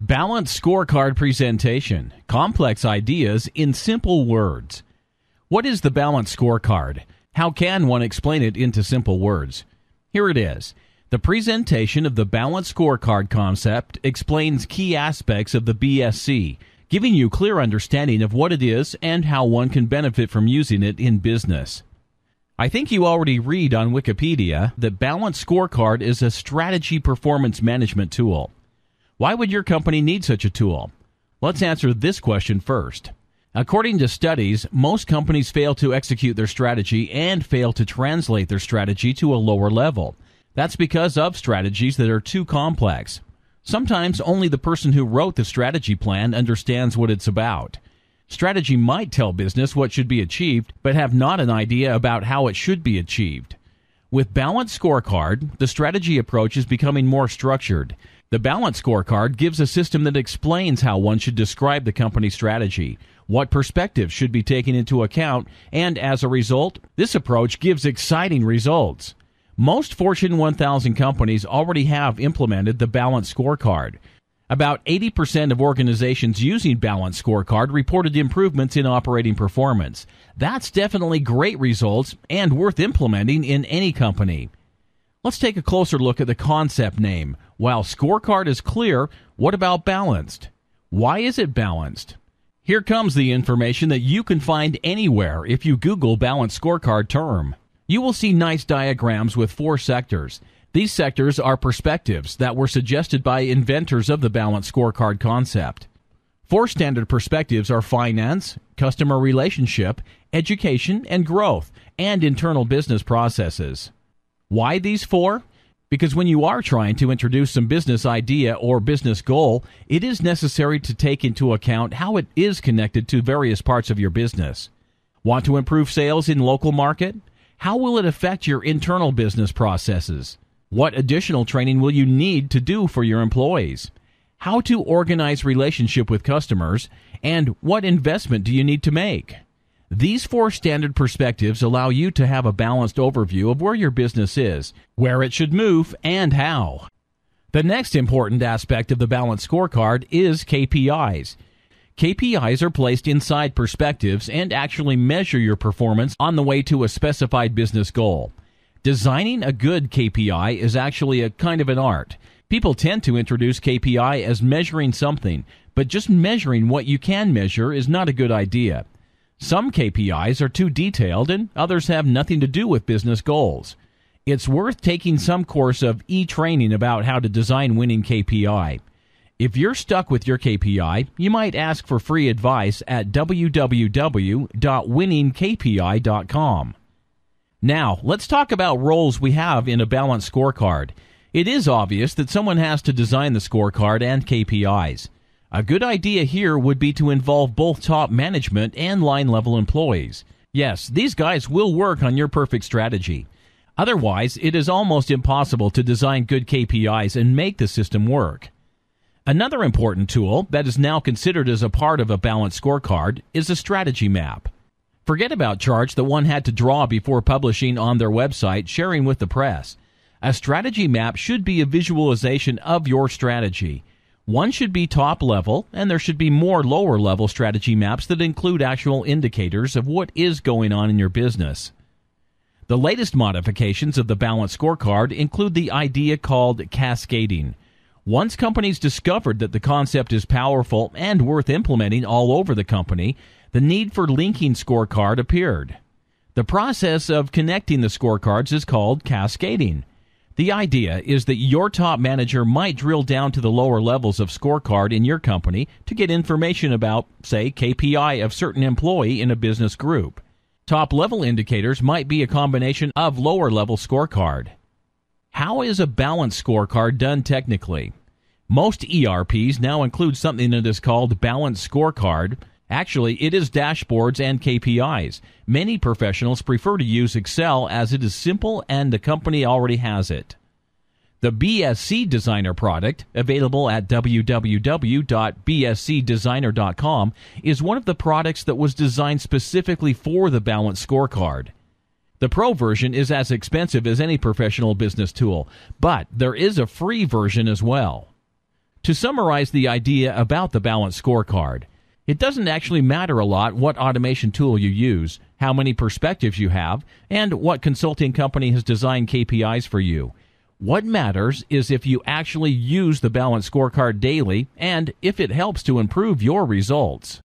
Balanced Scorecard Presentation. Complex ideas in simple words. What is the balanced scorecard? How can one explain it into simple words? Here it is. The presentation of the balanced scorecard concept explains key aspects of the BSC, giving you clear understanding of what it is and how one can benefit from using it in business. I think you already read on Wikipedia that Balanced Scorecard is a strategy performance management tool. Why would your company need such a tool? Let's answer this question first. According to studies, most companies fail to execute their strategy and fail to translate their strategy to a lower level. That's because of strategies that are too complex. Sometimes only the person who wrote the strategy plan understands what it's about. Strategy might tell business what should be achieved, but have not an idea about how it should be achieved. With Balanced Scorecard, the strategy approach is becoming more structured. The Balanced Scorecard gives a system that explains how one should describe the company's strategy, what perspectives should be taken into account, and as a result, this approach gives exciting results. Most Fortune 1000 companies already have implemented the Balanced Scorecard. About 80% of organizations using Balanced Scorecard reported improvements in operating performance. That's definitely great results and worth implementing in any company. Let's take a closer look at the concept name. While scorecard is clear, what about balanced? Why is it balanced? Here comes the information that you can find anywhere if you Google Balanced Scorecard term. You will see nice diagrams with 4 sectors. These sectors are perspectives that were suggested by inventors of the Balanced Scorecard concept. 4 standard perspectives are finance, customer relationship, education and growth, and internal business processes. Why these 4? Because when you are trying to introduce some business idea or business goal, it is necessary to take into account how it is connected to various parts of your business. Want to improve sales in local market? How will it affect your internal business processes? What additional training will you need to do for your employees? How to organize relationship with customers? And what investment do you need to make? These 4 standard perspectives allow you to have a balanced overview of where your business is, where it should move, and how. The next important aspect of the Balanced Scorecard is KPIs. KPIs are placed inside perspectives and actually measure your performance on the way to a specified business goal. Designing a good KPI is actually a kind of an art. People tend to introduce KPI as measuring something, but just measuring what you can measure is not a good idea. Some KPIs are too detailed and others have nothing to do with business goals. It's worth taking some course of e-training about how to design winning KPI. If you're stuck with your KPI, you might ask for free advice at www.winningkpi.com. Now, let's talk about roles we have in a balanced scorecard. It is obvious that someone has to design the scorecard and KPIs. A good idea here would be to involve both top management and line-level employees. Yes, these guys will work on your perfect strategy. Otherwise, it is almost impossible to design good KPIs and make the system work. Another important tool that is now considered as a part of a balanced scorecard is a strategy map. Forget about charts that one had to draw before publishing on their website, sharing with the press. A strategy map should be a visualization of your strategy. One should be top level, and there should be more lower level strategy maps that include actual indicators of what is going on in your business. The latest modifications of the balanced scorecard include the idea called cascading. Once companies discovered that the concept is powerful and worth implementing all over the company, the need for linking scorecard appeared. The process of connecting the scorecards is called cascading. The idea is that your top manager might drill down to the lower levels of scorecard in your company to get information about, say, KPI of certain employee in a business group. Top-level indicators might be a combination of lower-level scorecard. How is a balanced scorecard done technically? Most ERPs now include something that is called balanced scorecard. Actually, it is dashboards and KPIs. Many professionals prefer to use Excel as it is simple and the company already has it. The BSC Designer product, available at www.bscdesigner.com, is one of the products that was designed specifically for the balanced scorecard. The Pro version is as expensive as any professional business tool, but there is a free version as well. To summarize the idea about the balanced scorecard, it doesn't actually matter a lot what automation tool you use, how many perspectives you have, and what consulting company has designed KPIs for you. What matters is if you actually use the balanced scorecard daily and if it helps to improve your results.